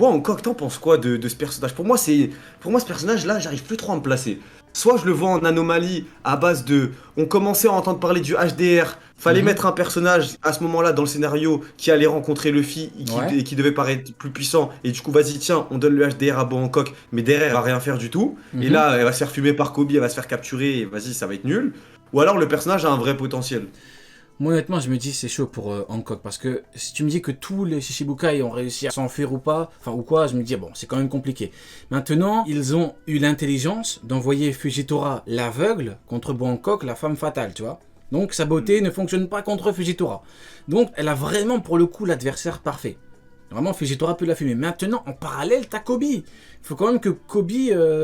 Bon, Hancock, t'en penses quoi de ce personnage? Pour moi, ce personnage-là, j'arrive plus trop à me placer. Soit je le vois en anomalie à base de. On commençait à entendre parler du HDR. Fallait Mhm. mettre un personnage à ce moment-là dans le scénario qui allait rencontrer Luffy Ouais. et qui devait paraître plus puissant. Et du coup, vas-y, tiens, on donne le HDR à Boa Hancock, mais derrière, elle va rien faire du tout. Et Mhm. là, elle va se faire fumer par Kobe, elle va se faire capturer, et vas-y, ça va être nul. Ou alors le personnage a un vrai potentiel. Moi, honnêtement, je me dis c'est chaud pour Hancock parce que si tu me dis que tous les Shichibukai ont réussi à s'enfuir ou pas, enfin ou quoi, je me dis bon, c'est quand même compliqué. Maintenant, ils ont eu l'intelligence d'envoyer Fujitora l'aveugle contre Hancock, la femme fatale, tu vois. Donc sa beauté ne fonctionne pas contre Fujitora. Donc elle a vraiment pour le coup l'adversaire parfait. Vraiment, Fujitora peut la fumer. Maintenant, en parallèle, t'as Kobe. Il faut quand même que Kobe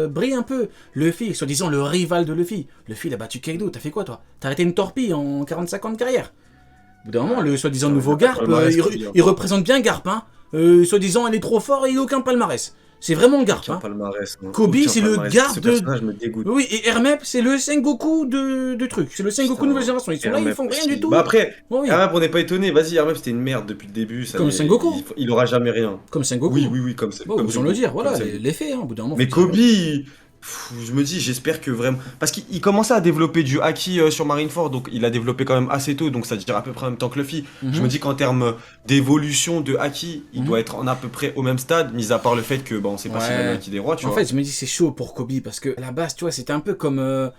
brille un peu. Luffy, soi-disant le rival de Luffy. Luffy, il a battu Kaido. T'as fait quoi, toi? T'as arrêté une torpille en 45 ans de carrière. Au bout d'un moment, Ouais, le soi-disant ça, il nouveau a pas de Garp, palmarès, Kobe, hein. il représente bien Garp. Hein. Soi-disant, il est trop fort et il n'a aucun palmarès. C'est vraiment Garp. Aucun Hein. palmarès, hein. Kobe, Aucun c'est le palmarès. Garp Ce de... personnage me dégoûte. Oui, et Hermep, c'est le Sengoku de trucs. C'est le Sengoku nouvelle Putain, génération. Ils sont là, ils Hermep font rien du aussi. Bah tout. après, Oh, oui, Hermep, on n'est pas étonné. Vas-y, Hermep, c'était une merde depuis le début. Ça y comme est, Sengoku. il aura jamais rien. Comme Oui, Sengoku. oui, oui, Bon, comme osons le Zuko. dire, Comme voilà, Sengoku. les faits, hein. Au bout d'un moment, faut Mais dire. Kobe, je me dis, j'espère que vraiment. Parce qu'il commençait à développer du haki sur Marineford, donc il a développé quand même assez tôt, donc ça veut dire à peu près en même temps que Luffy. Je me Mhm, dis qu'en termes d'évolution de haki, il mhm. doit être en à peu près au même stade, mis à part le fait que, bah, on sait pas s'il a le Ouais. haki des rois, tu En fait, vois. je me dis c'est chaud pour Kobe parce que à la base, tu vois, c'était un peu comme.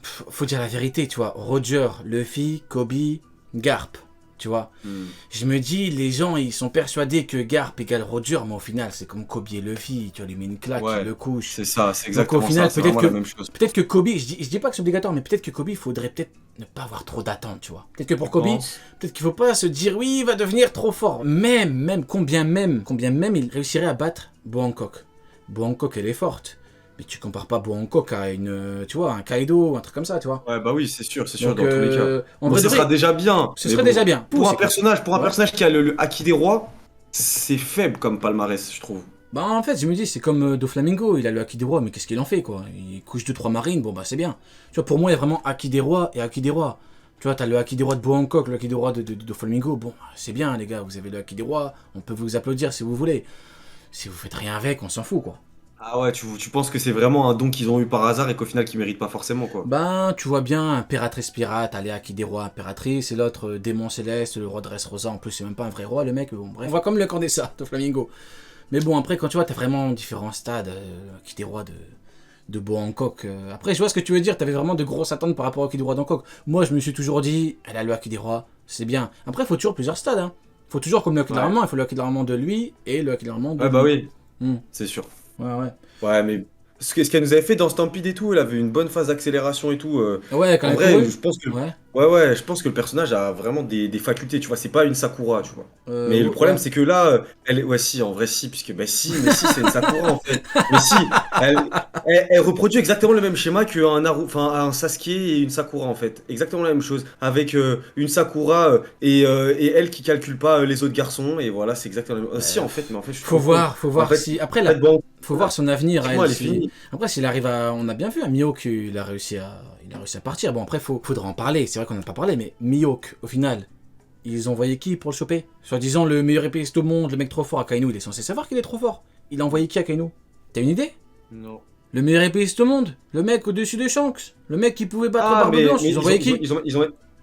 Faut dire la vérité, tu vois. Roger, Luffy, Kobe, Garp. Tu vois. Hmm. Je me dis, les gens, ils sont persuadés que Garp égale Roger, mais au final, c'est comme Kobe et Luffy. Tu vois, lui met une claque, il Ouais, le couche. c'est ça, c'est Donc au exactement ça, final, c'est vraiment la même chose. peut-être que Kobe, je dis pas que c'est obligatoire, mais peut-être que Kobe, il faudrait peut-être ne pas avoir trop d'attentes, tu vois. Peut-être que pour Tu Kobe, penses? peut-être qu'il faut pas se dire oui, il va devenir trop fort. Combien même il réussirait à battre Bo Hancock. Bo Hancock, elle est forte. Mais tu compares pas Bo Hancock à une, tu vois, un Kaido, un truc comme ça, tu vois. Ouais, bah oui, c'est sûr, Donc, dans tous les cas. en Bon, vrai de ce sera vrai, déjà bien, ce mais serait bon. déjà bien. Pouh, c'est clair. Pour un Ouais. personnage qui a le haki des rois, c'est faible comme palmarès, je trouve. Bah en fait, je me dis, c'est comme Doflamingo, il a le Haki des Rois, mais qu'est-ce qu'il en fait, quoi? Il couche 2-3 marines, bon bah c'est bien. Tu vois, pour moi, il y a vraiment Haki des Rois et Haki des Rois. Tu vois, t'as le Haki des Rois de Bo Hancock, le Haki des Rois de Doflamingo, bon, c'est bien les gars, vous avez le Haki des Rois, on peut vous applaudir si vous voulez. Si vous faites rien avec, on s'en fout, quoi. Ah ouais, tu penses que c'est vraiment un don qu'ils ont eu par hasard et qu'au final qu'ils méritent pas forcément, quoi. Ben, tu vois bien, Impératrice Pirate, allez, Haki des Rois, Impératrice, et l'autre, Démon Céleste, le roi de Dressrosa, en plus c'est même pas un vrai roi, le mec, bon, bref. On voit comme le Condessa, Doflamingo. Mais bon, après, quand tu vois, t'as vraiment différents stades, Haki des Rois de Bo Hancock. Après, je vois ce que tu veux dire, t'avais vraiment de grosses attentes par rapport au Haki des Rois d'Hancock. Moi, je me suis toujours dit, elle a le Haki des Rois, c'est bien. Après, il faut toujours plusieurs stades, hein. Faut toujours comme le Haki Ouais. d'armement, il faut le Haki d'armement de lui et le Haki d'armement de Ouais, bah lui. oui, Hmm. c'est sûr. Ouais, ouais. Ouais, mais ce qu'elle nous avait fait dans Stampede et tout, elle avait une bonne phase d'accélération et tout. Ouais, quand En elle a vrai, couru. je pense que. Ouais. Ouais, ouais, je pense que le personnage a vraiment des facultés, tu vois. C'est pas une Sakura, tu vois. Mais le Ouais. problème, c'est que là, elle. Ouais, si, en vrai, si, puisque. Bah, si, mais si, c'est une Sakura, en fait. Mais si, elle reproduit exactement le même schéma qu'un enfin, un Sasuke et une Sakura, en fait. Exactement la même chose. Avec une Sakura et elle qui calcule pas les autres garçons. Et voilà, c'est exactement la même. Si, en fait, mais en fait, je suis trop con. Faut En voir fait, si. Après, en fait, là, bon, faut voir son avenir à moi, elle. elle est Si... finie. Après, s'il arrive à. On a bien vu, à Mihawk, il a réussi à partir. Bon, après, faudra en parler. C'est vrai qu'on n'a pas parlé, mais Mihawk, au final, ils ont envoyé qui pour le choper? Soi-disant, le meilleur épéiste au monde, le mec trop fort. Akainu, il est censé savoir qu'il est trop fort. Il a envoyé qui, Akainu? T'as une idée? Non. Le meilleur épéiste au monde? Le mec au-dessus de Shanks? Le mec qui pouvait battre Ah, Barbe Blanche? mais Ils ont envoyé qui?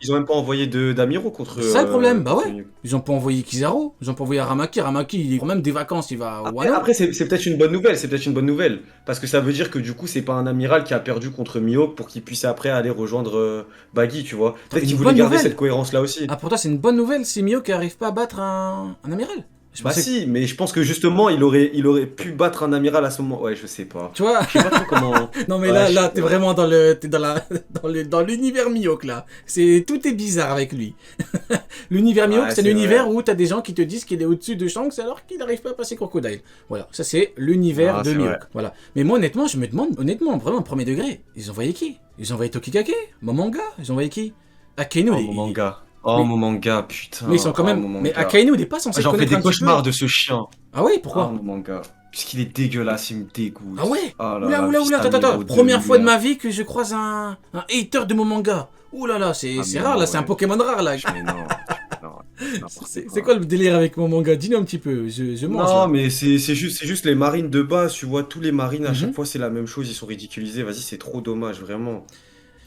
ils ont même pas envoyé d'Amiro contre, C'est ça le problème, bah contre ouais. Ils ont pas envoyé Kizaru, ils ont pas envoyé Aramaki. Aramaki, il prend même des vacances, il va à Wano. Après, c'est peut-être une bonne nouvelle, c'est peut-être une bonne nouvelle. Parce que ça veut dire que du coup, c'est pas un amiral qui a perdu contre Mihawk pour qu'il puisse après aller rejoindre Baggy, tu vois. Attends, Peut-être une qu'il voulait bonne garder nouvelle. cette cohérence-là aussi. Ah, pour toi, c'est une bonne nouvelle si Mihawk arrive pas à battre un amiral. Je Bah pensais que... si, mais je pense que justement, il aurait pu battre un amiral à ce moment. Ouais, je sais pas. Tu vois? Je sais pas trop comment. Non mais Ouais, là, t'es vraiment dans le, t'es dans la, dans l'univers Mihawk là. Tout est bizarre avec lui. L'univers Mihawk, Ouais, c'est c'est l'univers vrai. où t'as des gens qui te disent qu'il est au-dessus de Shanks alors qu'il n'arrive pas à passer Crocodile. Voilà, ça c'est l'univers Ah, de c'est vrai. Mihawk. Voilà. Mais moi honnêtement, je me demande, honnêtement, vraiment premier degré, ils ont envoyé qui? Ils ont envoyé Tokikake, Momanga, ils ont envoyé qui? Akainu, Oh, mon manga. Oh, mais, mon manga, putain. mais ils sont quand Oh, même, mon mais manga. Akainu, il est pas Ah, censé j'en fais connaître des un petit peu. cauchemars de ce chien. Ah ouais, Oh, pourquoi? mon manga. Puisqu'il est dégueulasse, il me dégoûte. Ah ouais? Oh là Oula, là, oula, fils oula, d'un attends. numéro 2, Première fois de merde. ma vie que je croise un hater de mon manga. Ouh là là, Ah, c'est mais rare non, là, c'est un ouais. Pokémon rare là. Mais non, non. N'importe C'est quoi quoi. le délire avec mon manga? Dis-nous un petit peu, je mange Non, là. mais c'est juste les marines de base, tu vois. Tous les marines, à chaque Mhm. fois, c'est la même chose. Ils sont ridiculisés. Vas-y, c'est trop dommage, vraiment.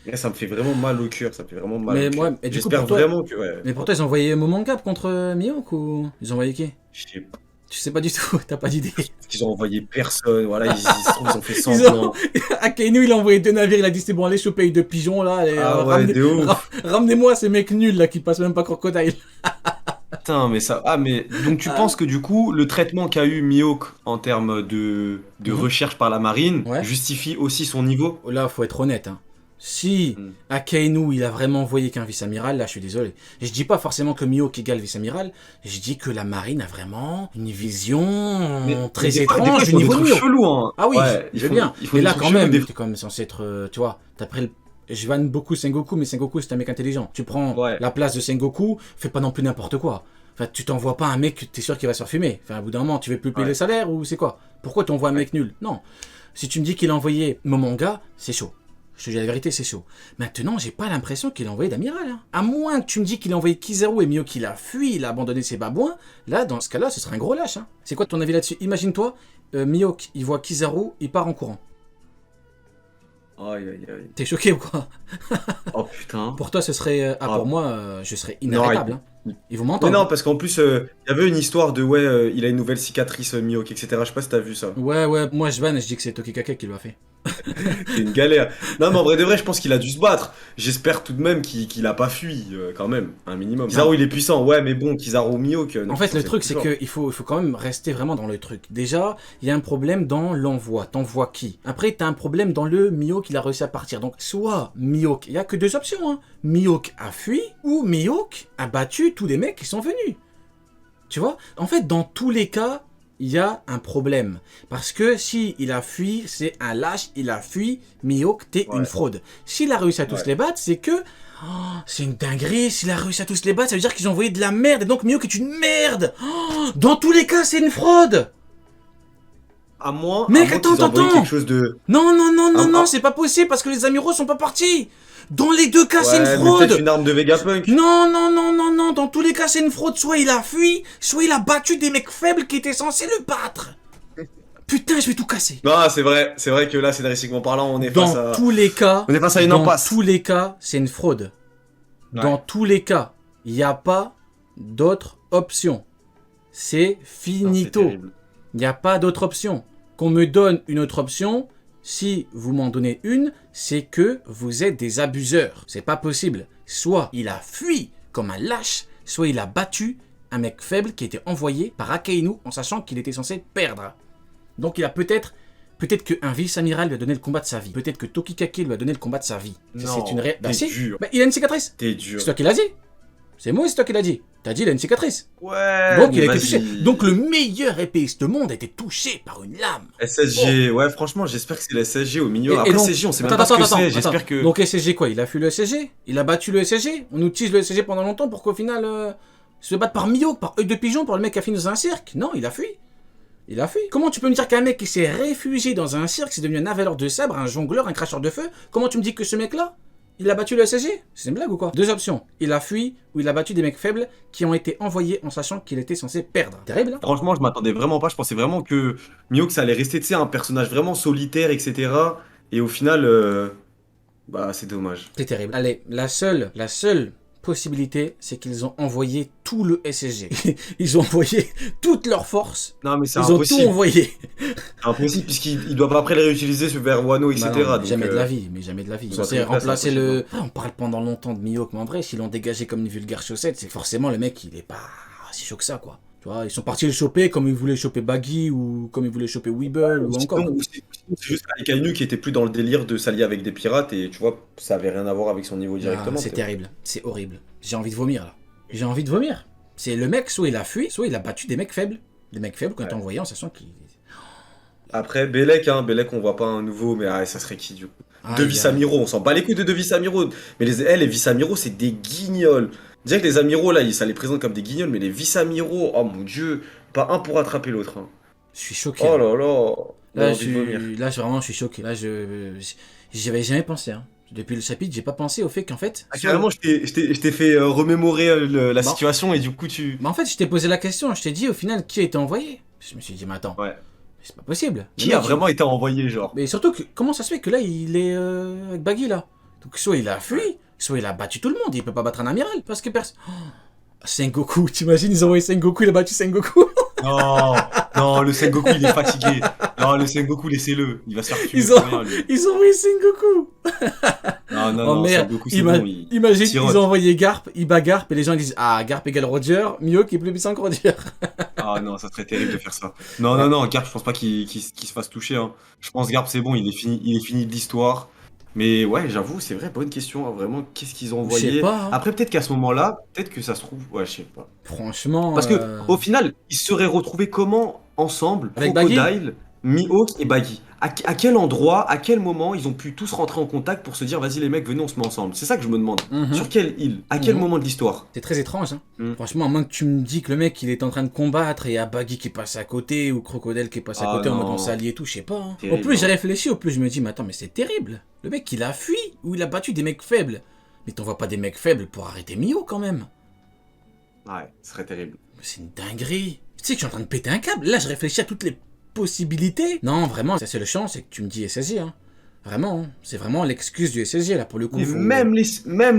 Et ça me fait vraiment mal au cœur. Ça me fait vraiment mal au Mais cœur. moi, et du coup, J'espère vraiment que. Ouais. mais pour toi, ils ont envoyé mon manga contre Mihawk ou ils ont envoyé qui? Je sais pas. Tu sais pas du tout, t'as pas d'idée. Parce qu'ils ont envoyé personne. Voilà, ils se trouvent, ils ont fait Ils ont... semblant. Akainu, il a envoyé 2 navires, il a dit c'est bon, allez choper deux pigeons là, allez, Ah ouais, de ouf. ramenez-moi ces mecs nuls là qui passent même pas crocodile. Putain, mais ça. Ah, mais. Donc, tu penses que du coup, le traitement qu'a eu Mihawk en termes de Mhm. recherche par la marine Ouais. justifie aussi son niveau? Là, faut être honnête. Hein. Si Hmm. Akainu, il a vraiment envoyé qu'un vice-amiral, là, je suis désolé. Je dis pas forcément que Mihawk égale vice-amiral, je dis que la marine a vraiment une vision Mais très des fois, étrange ils du font des niveau de trucs Mihawk. chelous, hein. Ah oui, Ouais, je veux bien. ils font Mais des là, trucs quand chelous même, des t'es fois. quand même censé être, tu vois, d'après le... Je vanne beaucoup Sengoku, mais Sengoku, c'est un mec intelligent. Tu prends Ouais. la place de Sengoku, fais pas non plus n'importe quoi. Enfin, tu t'envoies pas un mec que t'es sûr qu'il va se faire fumer. Enfin, au bout d'un moment, tu veux plus payer Ouais. le salaire ou c'est quoi? Pourquoi t'envoies un mec nul? Non. Si tu me dis qu'il a envoyé Momonga, c'est chaud. Je te dis la vérité, c'est chaud. Maintenant, j'ai pas l'impression qu'il a envoyé d'amiral. Hein. À moins que tu me dis qu'il a envoyé Kizaru et Mihawk qu'il a fui, il a abandonné ses babouins. Là, dans ce cas-là, ce serait un gros lâche. Hein. C'est quoi ton avis là-dessus? Imagine-toi, Mihawk, il voit Kizaru, il part en courant. Aïe, aïe, aïe. T'es choqué ou quoi? Oh putain. Pour toi, ce serait... Ah, pour moi, je serais non, inarrêtable. Hein. Ils vont mais m'entendre. non, Hein. parce qu'en plus, il y avait une histoire de ouais, il a une nouvelle cicatrice, Mihawk, etc. Je sais pas si t'as vu ça. Ouais, ouais, moi je vanne et je dis que c'est Tokikake qui l'a fait. C'est une galère. Non, mais en vrai de vrai, je pense qu'il a dû se battre. J'espère tout de même qu'il a pas fui, quand même, un minimum. Kizaru, il est puissant, ouais, mais bon, Kizaru Mihawk, En non, fait, c'est le censé être truc, plus c'est fort. qu'il faut quand même rester vraiment dans le truc. Déjà, il y a un problème dans l'envoi. T'envoies qui? Après, t'as un problème dans le Mihawk, il a réussi à partir. Donc, soit Mihawk, il y a que deux options. Hein. Mihawk a fui, ou Mihawk a battu tous les mecs qui sont venus. Tu vois? En fait, dans tous les cas, il y a un problème. Parce que si il a fui, c'est un lâche, il a fui, Mihawk, t'es une Ouais, fraude. S'il a réussi à tous ouais. les battre, c'est que... oh, c'est une dinguerie, s'il a réussi à tous les battre, ça veut dire qu'ils ont envoyé de la merde, et donc Mihawk est une merde. Oh, dans tous les cas, c'est une fraude. À Mec, moins attends, qu'ils envoient attends. quelque chose de. Non, non, non, non, non, Ah, c'est pas possible, parce que les amiraux sont pas partis. Dans les deux cas, c'est une ouais, mais peut-être fraude. une arme de Vegapunk. Non, non, non, non, non, dans tous les cas, c'est une fraude. Soit il a fui, soit il a battu des mecs faibles qui étaient censés le battre. Putain, je vais tout casser. Non, c'est vrai que là, scénaristiquement parlant, on est face Dans à. tous les cas, On est face à une dans impasse. tous les cas, c'est une fraude. Dans Ouais. tous les cas, il n'y a pas d'autre option. C'est Non, c'est finito. terrible. Il n'y a pas d'autre option. Qu'on me donne une autre option, si vous m'en donnez une, c'est que vous êtes des abuseurs. C'est pas possible. Soit il a fui comme un lâche, soit il a battu un mec faible qui était envoyé par Akainu en sachant qu'il était censé perdre. Donc il a peut-être qu'un vice-amiral lui a donné le combat de sa vie. Peut-être que Tokikake lui a donné le combat de sa vie. Non, C'est une ré... Bah t'es si, dur. bah, il a une cicatrice. T'es dur. C'est toi qui l'as dit. C'est moi ou c'est toi qui l'as dit. T'as dit il a une cicatrice. Ouais, Donc mais il a été vas-y. touché. Donc le meilleur épéiste du monde a été touché par une lame. SSG, ouais, franchement, j'espère que c'est la SSG au milieu. Et Après, donc, SSG, on sait même attends, pas ce que attends, c'est. attends. J'espère que. Donc SSG quoi? Il a fui le SSG? Il a battu le SSG? On utilise le SSG pendant longtemps pour qu'au final se battre par Mihawk, par œil de pigeon, pour le mec qui a fini dans un cirque? Non, il a fui. Il a fui. Comment tu peux me dire qu'un mec qui s'est réfugié dans un cirque, c'est devenu un avaleur de sabre, un jongleur, un cracheur de feu, comment tu me dis que ce mec-là, il a battu le SSG? C'est une blague ou quoi? Deux options. Il a fui ou il a battu des mecs faibles qui ont été envoyés en sachant qu'il était censé perdre. Terrible, hein? Franchement, je m'attendais vraiment pas. Je pensais vraiment que Mihawk, ça allait rester, tu sais, un personnage vraiment solitaire, etc. Et au final, bah, c'est dommage. C'est terrible. Allez, la seule possibilité, c'est qu'ils ont envoyé tout le SSG. Ils ont envoyé toutes leurs forces. Non, mais c'est Ils ont tout impossible. envoyé. C'est impossible, puisqu'ils doivent après les réutiliser vers Wano, etc. Bah non, donc, jamais de la vie, mais jamais de la vie. Ils ça ont serait remplacer impossible. le... Ah, on parle pendant longtemps de Mihawk, mais en vrai, s'ils l'ont dégagé comme une vulgaire chaussette, c'est que forcément le mec, il est pas si chaud que ça, quoi. Tu vois, ils sont partis le choper comme ils voulaient choper Baggy ou comme ils voulaient choper Weeble ou encore. Sinon, c'est juste Akainu qui était plus dans le délire de s'allier avec des pirates et tu vois, ça avait rien à voir avec son niveau Ah, directement. c'est peut-être. terrible, c'est horrible. J'ai envie de vomir là. J'ai envie de vomir. C'est le mec, soit il a fui, soit il a battu des mecs faibles. Des mecs faibles qu'on Ouais. t'a envoyé en sachant qu'il... Après, Belek, on voit pas un nouveau, mais ça serait qui du coup? Ah, Deux il y a- vice-amiraux, on s'en bat les couilles de deux vice-amiraux. Mais les vice-amiraux, c'est des guignols. Déjà que les amiraux, là, ça les présente comme des guignols, mais les vice-amiraux, oh mon dieu, pas un pour attraper l'autre. Hein. Je suis choqué. Oh là là, Là, j'ai envie de vomir. vraiment, je suis choqué. Là, j'y avais jamais pensé. Hein. Depuis le chapitre, j'ai pas pensé au fait qu'en fait... Ah, carrément, je t'ai fait remémorer la Bon. situation et du coup, tu... Bah en fait, je t'ai posé la question, je t'ai dit au final qui a été envoyé. Je me suis dit, mais attends, Ouais. c'est pas possible. Le Qui a mec, vraiment été envoyé, genre? Mais surtout, comment ça se fait que là, il est avec Baggy, là? Donc soit il a fui, soit il a battu tout le monde, il peut pas battre un amiral, parce que personne... Oh, Sengoku, t'imagines, ils ont envoyé Sengoku, il a battu Sengoku. Non, non, le Sengoku, il est fatigué. Non, le Sengoku, laissez-le. Il va se faire fumer Ils ont, pour rien, lui. ils ont envoyé Sengoku. Non, non, Oh non, merde, Sengoku, c'est bon, imagine, sirote. ils ont envoyé Garp, il bat Garp, et les gens disent, ah, Garp égale Roger, Mihawk est plus puissant que Roger. Ah non, ça serait terrible de faire ça. Non, Ouais. non, non, Garp, je pense pas qu'il se fasse toucher, hein. Je pense Garp, c'est bon, il est fini de l'histoire. Mais ouais, j'avoue, c'est vrai, bonne question, hein, vraiment, qu'est-ce qu'ils ont Je sais envoyé? pas, hein. Après, peut-être qu'à ce moment-là, peut-être que ça se trouve, ouais, je sais pas. Franchement, Parce que, au final, ils se seraient retrouvés comment ensemble, avec Baggy. Crocodile, Mihawk et Baggy? À quel endroit, à quel moment ils ont pu tous rentrer en contact pour se dire, vas-y les mecs, venez, on se met ensemble? C'est ça que je me demande. Mhm. Sur quelle île? À quel Mhm. moment de l'histoire? C'est très étrange, hein. Hmm. Franchement, à moins que tu me dis que le mec il est en train de combattre et y a Baggy qui passe à côté ou Crocodile qui passe à Ah côté en mode non. on s'allie et tout, je sais pas. Hein. Au Terrible, plus j'y hein. réfléchis, au plus je me dis, mais attends, mais c'est terrible. Le mec il a fui ou il a battu des mecs faibles. Mais t'envoies pas des mecs faibles pour arrêter Mio quand même. Ouais, ce serait terrible. Mais c'est une dinguerie. Tu sais que je suis en train de péter un câble. Là, je réfléchis à toutes les possibilités. Non, vraiment, ça c'est le chance, c'est que tu me dis SSJ. Hein. Vraiment, hein. C'est vraiment l'excuse du SSJ là pour le coup. Mais Faut... même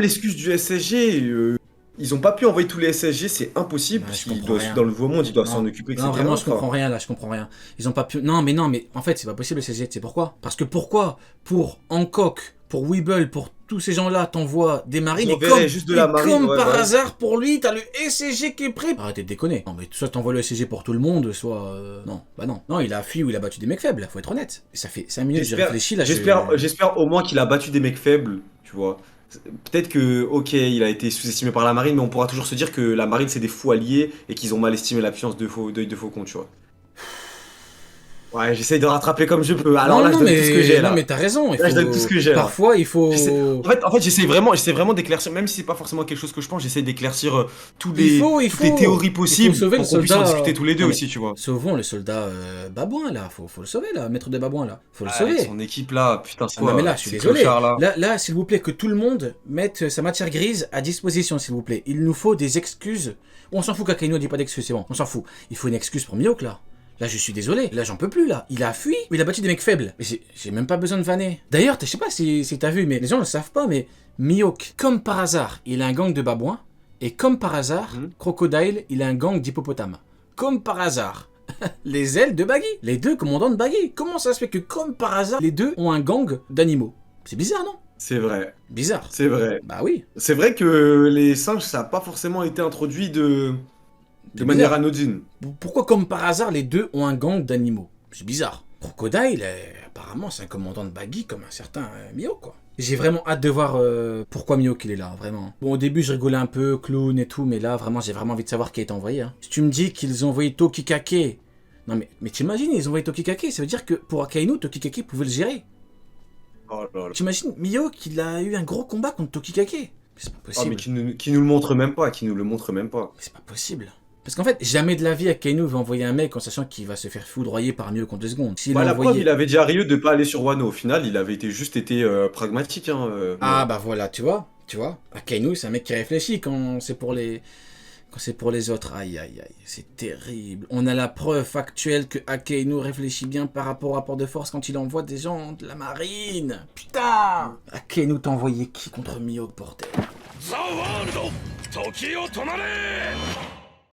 l'excuse du SSG, ils ont pas pu envoyer tous les SSG, c'est impossible, Ouais, parce je qu'il comprends doit, rien. dans le nouveau monde, il doit Non. s'en occuper, etc. Non, vraiment, je Enfin, comprends rien là, je comprends rien. Ils ont pas pu. Non, mais en fait, c'est pas possible le SSJ. C'est pourquoi? Parce que pourquoi pour Hancock, pour Weeble, pour tous ces gens-là, t'envoies des marines Ils et enverraient comme, juste de la et marine, comme ouais, par ouais. hasard, pour lui, t'as le SSG qui est prêt. Arrêtez de déconner. Non, mais soit t'envoies le SSG pour tout le monde, soit. Non, bah non. Non, il a fui ou il a battu des mecs faibles, faut être honnête. Et ça fait 5 minutes que j'ai réfléchi là. J'espère au moins qu'il a battu des mecs faibles, tu vois. Peut-être que, ok, il a été sous-estimé par la marine, mais on pourra toujours se dire que la marine c'est des fous alliés et qu'ils ont mal estimé la puissance d'œil de faucon, tu vois. Ouais, j'essaye de rattraper comme je peux. Alors là, je donne tout ce que j'ai Non, là. mais t'as raison. Là, je donne tout ce que j'ai là. Parfois, il faut. En fait, j'essaie vraiment d'éclaircir, même si c'est pas forcément quelque chose que je pense, j'essaie d'éclaircir toutes les théories possibles sauver pour le qu'on puisse en soldat. discuter tous les deux Non, mais aussi, tu vois. Sauvons le soldat babouin là, faut le sauver là, maître de babouin là, faut le Avec sauver. son équipe là, putain, c'est Ah non, quoi mais là, je suis ces désolé. clochards, là Là, s'il vous plaît, que tout le monde mette sa matière grise à disposition, s'il vous plaît. Il nous faut des excuses. On s'en fout qu'Akainu dit pas d'excuses, c'est bon, on s'en fout. Il faut une excuse pour Mihawk là. Là, je suis désolé. Là, j'en peux plus, là. Il a fui ou il a battu des mecs faibles. Mais j'ai même pas besoin de vanner. D'ailleurs, je sais pas si t'as vu, mais les gens le savent pas, mais Mihawk, comme par hasard, il a un gang de babouins. Et comme par hasard, Crocodile, il a un gang d'hippopotames. Comme par hasard. Les ailes de Baggy. Les deux commandants de Baggy. Comment ça se fait que, comme par hasard, les deux ont un gang d'animaux? C'est bizarre, non? C'est vrai, Bizarre. c'est vrai. Bah oui. C'est vrai que les singes, ça a pas forcément été introduit de C'est manière bizarre. anodine. Pourquoi, comme par hasard, les deux ont un gang d'animaux? C'est bizarre. Crocodile, apparemment, c'est un commandant de Baggy comme un certain Mihawk, quoi. J'ai vraiment hâte de voir pourquoi Mihawk il est là, vraiment. Bon, au début, je rigolais un peu, clown et tout, mais là, vraiment, j'ai vraiment envie de savoir qui a été envoyé. Hein. Si tu me dis qu'ils ont envoyé Tokikake... Non, mais t'imagines, ils ont envoyé Tokikake, ça veut dire que pour Akainu, Tokikake pouvait le gérer. Oh là là. T'imagines, Mihawk, il a eu un gros combat contre Tokikake. C'est pas Ah, possible. mais qui nous le montre même pas, qui nous le montre même pas. Mais c'est pas possible. Parce qu'en fait, jamais de la vie Akainu va envoyer un mec en sachant qu'il va se faire foudroyer par Mihawk en 2 secondes. S'il Bah, a la envoyé... preuve, il avait dit à Ryu de pas aller sur Wano. Au final, il avait juste été pragmatique. Hein, Ah bah voilà, tu vois. Akainu, c'est un mec qui réfléchit quand c'est pour les... Quand c'est pour les autres. Aïe, aïe, aïe, c'est terrible. On a la preuve factuelle que Akainu réfléchit bien par rapport au rapport de force quand il envoie des gens de la marine. Putain. Akainu t'a envoyé qui contre Mihawk, bordel? ザ・ワールド時を止まれ